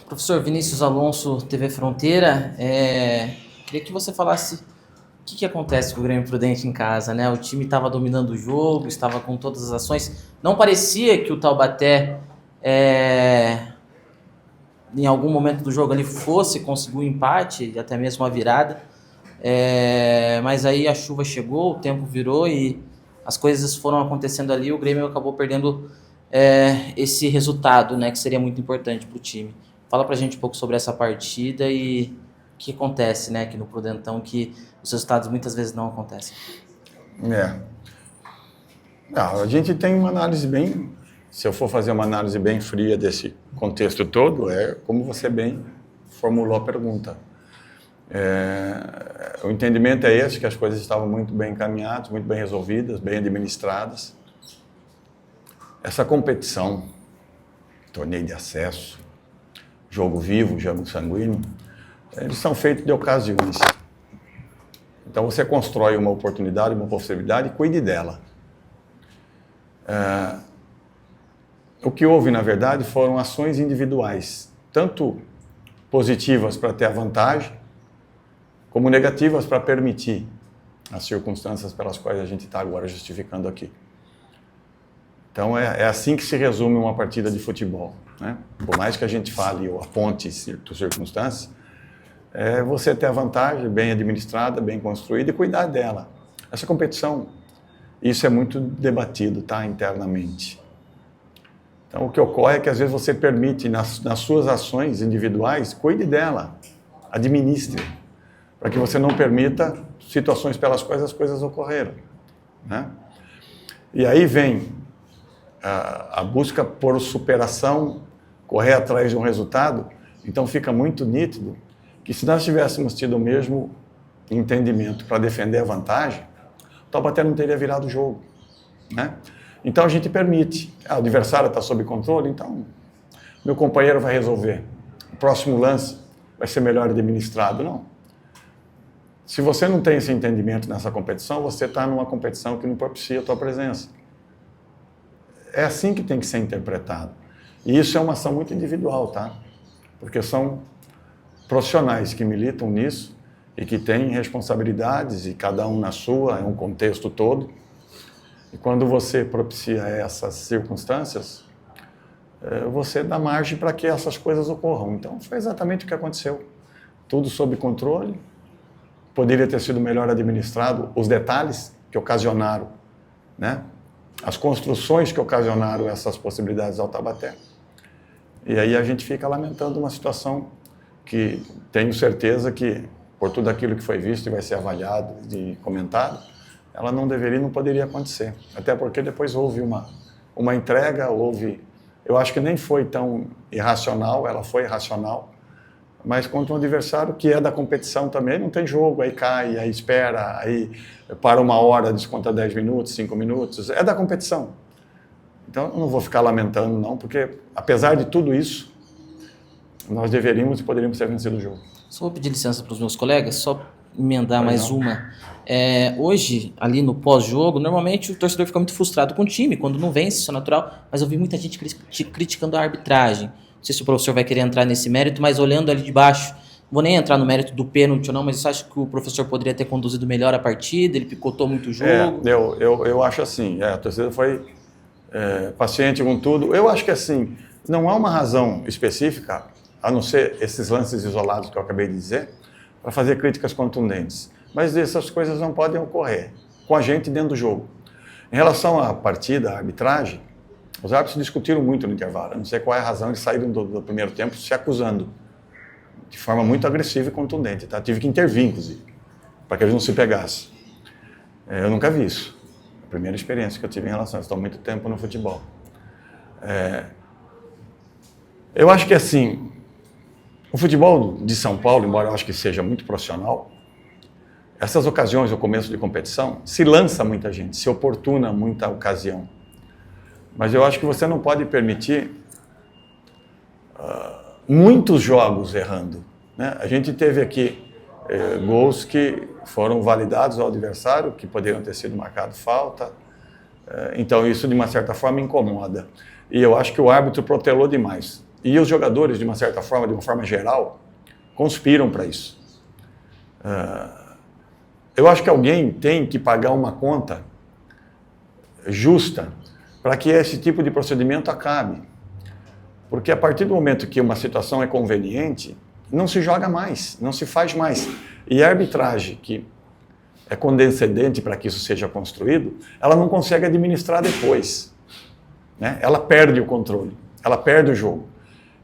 Professor Vinícius Alonso, TV Fronteira, queria que você falasse o que acontece com o Grêmio Prudente em casa, né? O time estava dominando o jogo, estava com todas as ações. Não parecia que o Taubaté, em algum momento do jogo ali, fosse conseguir um empate, até mesmo uma virada. Mas aí a chuva chegou, o tempo virou e as coisas foram acontecendo ali. O Grêmio acabou perdendo esse resultado, né? Que seria muito importante para o time. Fala pra gente um pouco sobre essa partida e o que acontece, né, aqui no Prudentão, que os resultados muitas vezes não acontecem. A gente tem uma análise bem... Se eu for fazer uma análise bem fria desse contexto todo, como você bem formulou a pergunta. O entendimento é esse, que as coisas estavam muito bem encaminhadas, muito bem resolvidas, bem administradas. Essa competição, torneio de acesso, jogo vivo, jogo sanguíneo, eles são feitos de ocasiões. Então você constrói uma oportunidade, uma possibilidade e cuide dela. O que houve, na verdade, foram ações individuais, tanto positivas para ter a vantagem, como negativas para permitir as circunstâncias pelas quais a gente está agora justificando aqui. Então é assim que se resume uma partida de futebol, né? Por mais que a gente fale ou aponte circunstâncias, é você ter a vantagem bem administrada, bem construída e cuidar dela. Essa competição, isso é muito debatido, tá, internamente. Então o que ocorre é que às vezes você permite nas suas ações individuais, cuide dela, administre, para que você não permita situações pelas quais as coisas ocorreram, né? E aí vem a busca por superação, correr atrás de um resultado. Então fica muito nítido que se nós tivéssemos tido o mesmo entendimento para defender a vantagem, o Taubaté não teria virado o jogo, né? Então a gente permite, o adversário está sob controle, então meu companheiro vai resolver. O próximo lance vai ser melhor administrado. Não. Se você não tem esse entendimento nessa competição, você está numa competição que não propicia a tua presença. É assim que tem que ser interpretado. E isso é uma ação muito individual, tá? Porque são profissionais que militam nisso e que têm responsabilidades, e cada um na sua, é um contexto todo. E quando você propicia essas circunstâncias, você dá margem para que essas coisas ocorram. Então, foi exatamente o que aconteceu. Tudo sob controle, poderia ter sido melhor administrado, os detalhes que ocasionaram, né? As construções que ocasionaram essas possibilidades ao Taubaté. E aí a gente fica lamentando uma situação que tenho certeza que, por tudo aquilo que foi visto e vai ser avaliado e comentado, ela não deveria, não poderia acontecer. Até porque depois houve uma entrega, eu acho que nem foi tão irracional, ela foi irracional, mas contra um adversário que é da competição também, não tem jogo, aí cai, aí espera, aí para uma hora, desconta 10 minutos, 5 minutos, é da competição. Então eu não vou ficar lamentando não, porque apesar de tudo isso, nós deveríamos e poderíamos ter vencido o jogo. Só vou pedir licença para os meus colegas, só emendar mais uma. Hoje, ali no pós-jogo, normalmente o torcedor fica muito frustrado com o time, quando não vence, isso é natural, mas eu vi muita gente criticando a arbitragem. Não sei se o professor vai querer entrar nesse mérito, mas olhando ali de baixo, não vou nem entrar no mérito do pênalti ou não, mas eu acho que o professor poderia ter conduzido melhor a partida, ele picotou muito o jogo. Eu acho assim, a torcida foi paciente com tudo. Eu acho que assim, não há uma razão específica, a não ser esses lances isolados que eu acabei de dizer, para fazer críticas contundentes. Mas essas coisas não podem ocorrer com a gente dentro do jogo. Em relação à partida, à arbitragem, os árbitros discutiram muito no intervalo. Eu não sei qual é a razão, eles saíram do primeiro tempo se acusando de forma muito agressiva e contundente. Tá? Tive que intervir, inclusive, para que eles não se pegassem. Eu nunca vi isso. A primeira experiência que eu tive em relação a isso. Estou há muito tempo no futebol. Eu acho que assim, o futebol de São Paulo, embora eu acho que seja muito profissional, essas ocasiões, o começo de competição, se lança muita gente, se oportuna muita ocasião. Mas eu acho que você não pode permitir muitos jogos errando, né? A gente teve aqui gols que foram validados ao adversário, que poderiam ter sido marcado falta. Então isso, de uma certa forma, incomoda. E eu acho que o árbitro protelou demais. E os jogadores, de uma certa forma, de uma forma geral, conspiram para isso. Eu acho que alguém tem que pagar uma conta justa para que esse tipo de procedimento acabe. Porque a partir do momento que uma situação é conveniente, não se joga mais, não se faz mais. E a arbitragem, que é condescendente para que isso seja construído, ela não consegue administrar depois, né? Ela perde o controle, ela perde o jogo.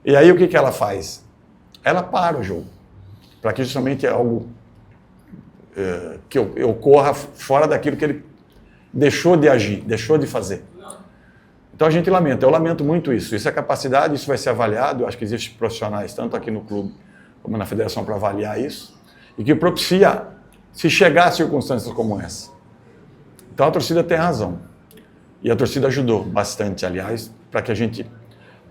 E aí o que ela faz? Ela para o jogo, para que justamente algo que ocorra fora daquilo que ele deixou de agir, deixou de fazer. Então a gente lamenta, eu lamento muito isso. Isso é capacidade, isso vai ser avaliado, eu acho que existem profissionais, tanto aqui no clube como na federação, para avaliar isso, e que propicia se chegar a circunstâncias como essa. Então a torcida tem razão. E a torcida ajudou bastante, aliás, para que a gente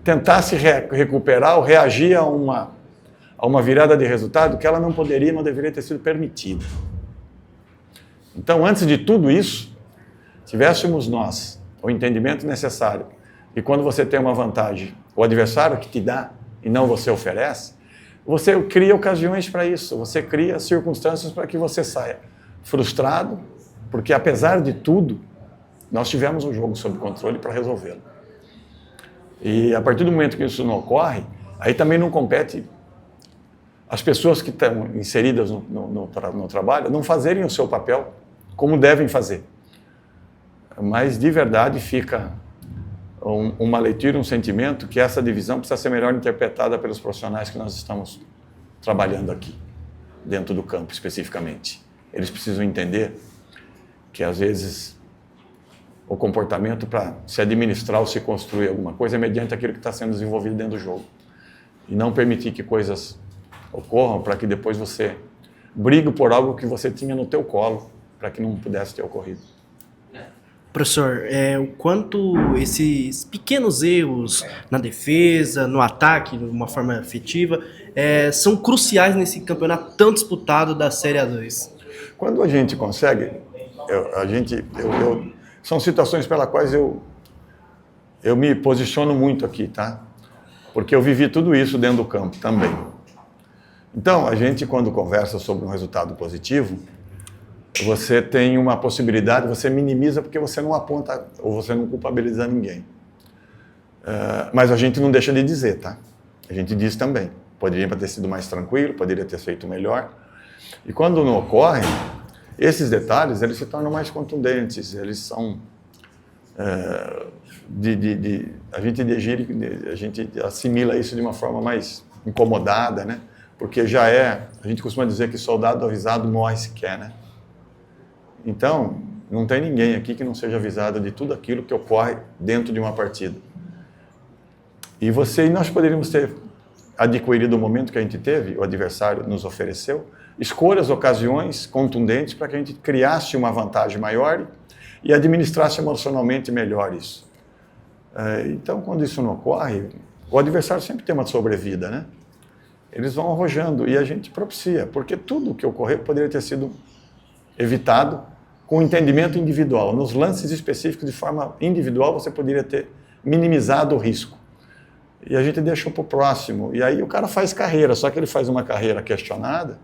tentasse recuperar ou reagir a uma virada de resultado que ela não poderia, não deveria ter sido permitida. Então, antes de tudo isso, tivéssemos nós o entendimento necessário que quando você tem uma vantagem, o adversário que te dá e não você oferece, você cria ocasiões para isso, você cria circunstâncias para que você saia frustrado, porque apesar de tudo, nós tivemos um jogo sob controle para resolvê-lo. E a partir do momento que isso não ocorre, aí também não compete as pessoas que estão inseridas no trabalho não fazerem o seu papel como devem fazer. Mas, de verdade, fica uma leitura, um sentimento que essa divisão precisa ser melhor interpretada pelos profissionais que nós estamos trabalhando aqui, dentro do campo especificamente. Eles precisam entender que, às vezes, o comportamento para se administrar ou se construir alguma coisa é mediante aquilo que está sendo desenvolvido dentro do jogo. E não permitir que coisas ocorram para que depois você brigue por algo que você tinha no teu colo, para que não pudesse ter ocorrido. Professor, o quanto esses pequenos erros na defesa, no ataque, de uma forma efetiva, são cruciais nesse campeonato tão disputado da Série A2? Quando a gente consegue, são situações pelas quais eu me posiciono muito aqui, tá? Porque eu vivi tudo isso dentro do campo também. Então, a gente, quando conversa sobre um resultado positivo, você tem uma possibilidade, você minimiza porque você não aponta ou você não culpabiliza ninguém. Mas a gente não deixa de dizer, tá? A gente diz também. Poderia ter sido mais tranquilo, poderia ter feito melhor. E quando não ocorre, esses detalhes, eles se tornam mais contundentes, eles são... a gente assimila isso de uma forma mais incomodada, né? Porque a gente costuma dizer que soldado avisado morre se quer, né? Então, não tem ninguém aqui que não seja avisado de tudo aquilo que ocorre dentro de uma partida. E nós poderíamos ter adquirido o momento que a gente teve, o adversário nos ofereceu, escolhas, ocasiões contundentes para que a gente criasse uma vantagem maior e administrasse emocionalmente melhor isso. Então, quando isso não ocorre, o adversário sempre tem uma sobrevida, né? Eles vão arrojando e a gente propicia, porque tudo o que ocorreu poderia ter sido evitado com entendimento individual. Nos lances específicos, de forma individual, você poderia ter minimizado o risco. E a gente deixou para o próximo. E aí o cara faz carreira, só que ele faz uma carreira questionada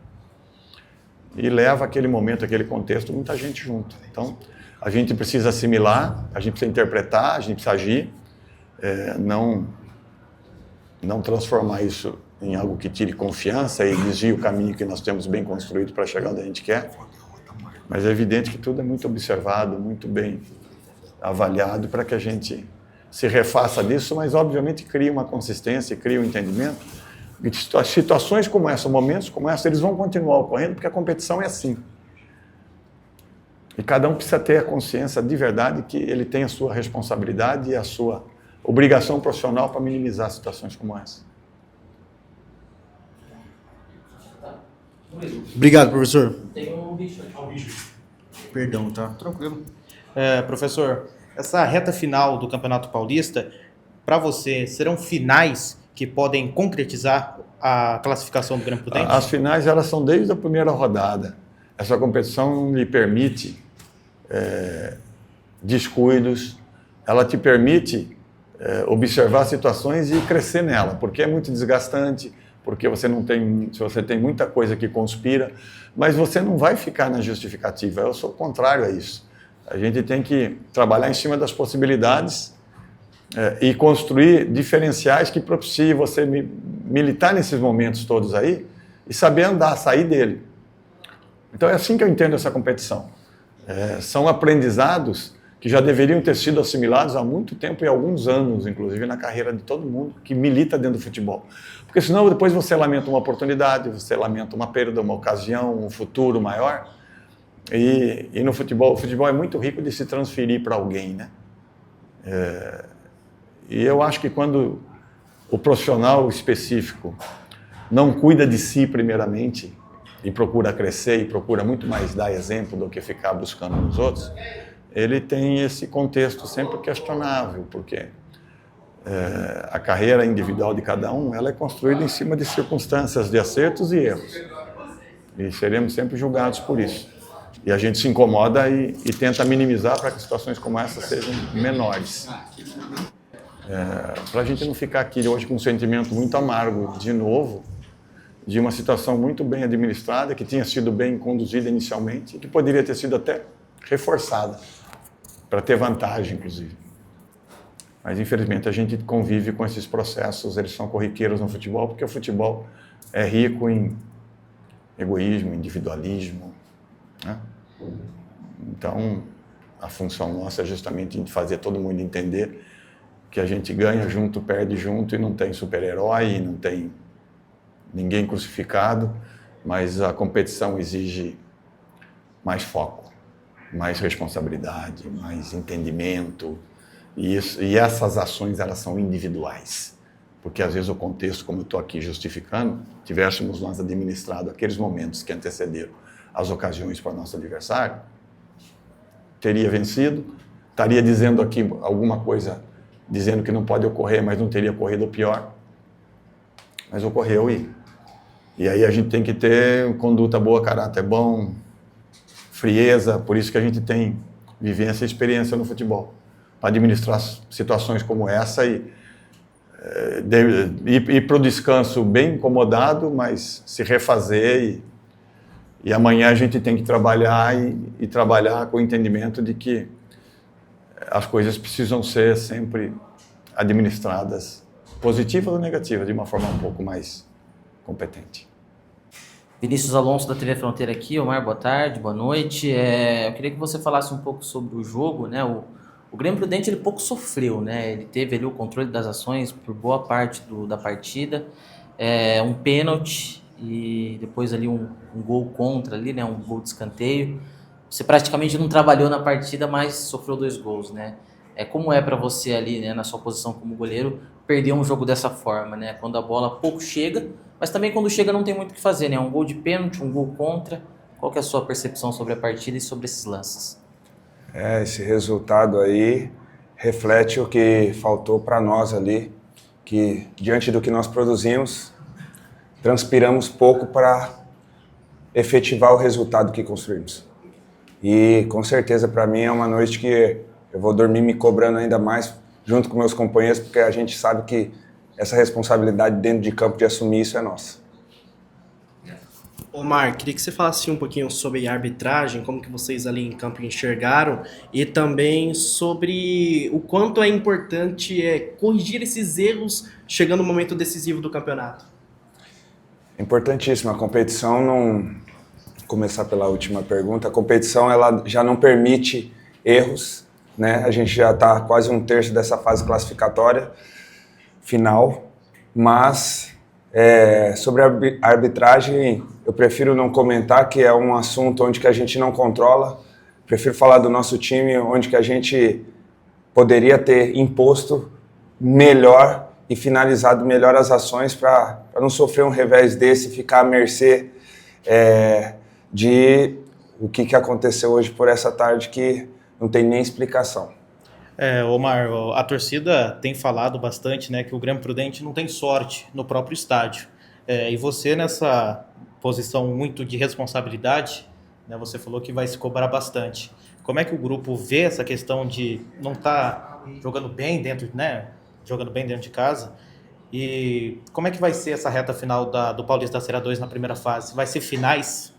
e leva aquele momento, aquele contexto, muita gente junto. Então, a gente precisa assimilar, a gente precisa interpretar, a gente precisa agir, não transformar isso em algo que tire confiança e desvie o caminho que nós temos bem construído para chegar onde a gente quer. Mas é evidente que tudo é muito observado, muito bem avaliado para que a gente se refaça disso, mas obviamente cria uma consistência, cria um entendimento. E situações como essa, momentos como essa, eles vão continuar ocorrendo porque a competição é assim. E cada um precisa ter a consciência de verdade que ele tem a sua responsabilidade e a sua obrigação profissional para minimizar situações como essa. Obrigado, professor. Tem um bicho aqui. Perdão, tá? Tranquilo. Professor, essa reta final do Campeonato Paulista, para você, serão finais que podem concretizar a classificação do Grêmio Prudente? As finais, elas são desde a primeira rodada. Essa competição lhe permite descuidos, ela te permite observar situações e crescer nela, porque é muito desgastante, porque você tem muita coisa que conspira, mas você não vai ficar na justificativa. Eu sou contrário a isso. A gente tem que trabalhar em cima das possibilidades e construir diferenciais que propiciem você militar nesses momentos todos aí e saber andar, sair dele. Então é assim que eu entendo essa competição. São aprendizados que já deveriam ter sido assimilados há muito tempo e alguns anos, inclusive na carreira de todo mundo que milita dentro do futebol. Porque senão depois você lamenta uma oportunidade, você lamenta uma perda, uma ocasião, um futuro maior. E no futebol, o futebol é muito rico de se transferir para alguém, né? E eu acho que quando o profissional específico não cuida de si primeiramente e procura crescer e procura muito mais dar exemplo do que ficar buscando nos outros, ele tem esse contexto sempre questionável, porque a carreira individual de cada um ela é construída em cima de circunstâncias de acertos e erros. E seremos sempre julgados por isso. E a gente se incomoda e tenta minimizar para que situações como essa sejam menores. Para a gente não ficar aqui hoje com um sentimento muito amargo, de novo, de uma situação muito bem administrada, que tinha sido bem conduzida inicialmente, e que poderia ter sido até reforçada, para ter vantagem, inclusive. Mas, infelizmente, a gente convive com esses processos, eles são corriqueiros no futebol, porque o futebol é rico em egoísmo, individualismo, né? Então, a função nossa é justamente fazer todo mundo entender que a gente ganha junto, perde junto, e não tem super-herói, e não tem ninguém crucificado, mas a competição exige mais foco, mais responsabilidade, mais entendimento, e essas ações elas são individuais, porque às vezes o contexto, como eu estou aqui justificando, tivéssemos nós administrado aqueles momentos que antecederam as ocasiões para o nosso adversário, teria vencido, estaria dizendo aqui alguma coisa, dizendo que não pode ocorrer, mas não teria ocorrido o pior, mas ocorreu e aí a gente tem que ter conduta boa, caráter bom, frieza, por isso que a gente tem vivência e experiência no futebol, para administrar situações como essa e ir para o descanso bem incomodado, mas se refazer e amanhã a gente tem que trabalhar e trabalhar com o entendimento de que as coisas precisam ser sempre administradas, positivas ou negativas, de uma forma um pouco mais competente. Vinícius Alonso da TV Fronteira aqui. Omar, boa tarde, boa noite. Eu queria que você falasse um pouco sobre o jogo, né? O Grêmio Prudente ele pouco sofreu, né? Ele teve ali o controle das ações por boa parte da partida, um pênalti e depois ali um gol contra ali, né? Um gol de escanteio. Você praticamente não trabalhou na partida, mas sofreu 2 gols, né? Como é para você ali, né, na sua posição como goleiro, perder um jogo dessa forma, né? Quando a bola pouco chega, mas também quando chega não tem muito o que fazer, né? Um gol de pênalti, um gol contra. Qual que é a sua percepção sobre a partida e sobre esses lances? Esse resultado aí reflete o que faltou para nós ali, que diante do que nós produzimos, transpiramos pouco para efetivar o resultado que construímos. E com certeza para mim é uma noite que eu vou dormir me cobrando ainda mais junto com meus companheiros, porque a gente sabe que essa responsabilidade dentro de campo de assumir isso é nossa. Omar, queria que você falasse um pouquinho sobre a arbitragem, como que vocês ali em campo enxergaram, e também sobre o quanto é importante corrigir esses erros chegando no momento decisivo do campeonato. Importantíssimo. A competição não... Começar pela última pergunta. A competição ela já não permite erros, né? A gente já está quase 1/3 dessa fase classificatória final, mas sobre a arbitragem eu prefiro não comentar, que é um assunto onde que a gente não controla. Prefiro falar do nosso time, onde que a gente poderia ter imposto melhor e finalizado melhor as ações para não sofrer um revés desse e ficar à mercê de o que aconteceu hoje por essa tarde, que não tem nem explicação. Omar, a torcida tem falado bastante, né, que o Grêmio Prudente não tem sorte no próprio estádio. E você, nessa posição muito de responsabilidade, né, você falou que vai se cobrar bastante. Como é que o grupo vê essa questão de não estar jogando bem dentro, né, jogando bem dentro de casa. E como é que vai ser essa reta final do Paulista da Série 2 na primeira fase? Vai ser finais?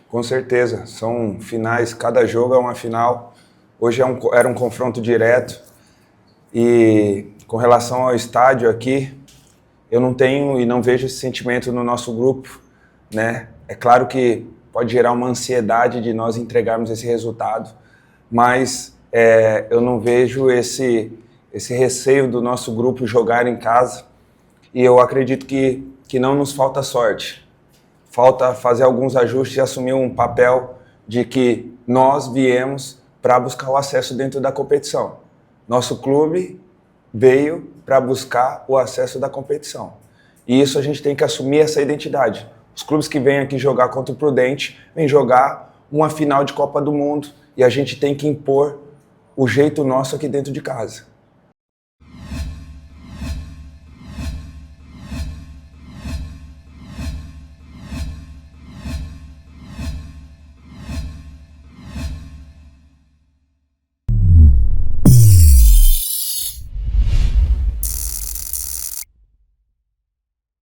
Com certeza, são finais, cada jogo é uma final. Hoje era um confronto direto. E com relação ao estádio aqui, eu não tenho e não vejo esse sentimento no nosso grupo, né? É claro que pode gerar uma ansiedade de nós entregarmos esse resultado, mas eu não vejo esse receio do nosso grupo jogar em casa, e eu acredito que não nos falta sorte. Falta fazer alguns ajustes e assumir um papel de que nós viemos para buscar o acesso dentro da competição. Nosso clube veio para buscar o acesso da competição. E isso a gente tem que assumir essa identidade. Os clubes que vêm aqui jogar contra o Prudente vêm jogar uma final de Copa do Mundo e a gente tem que impor o jeito nosso aqui dentro de casa.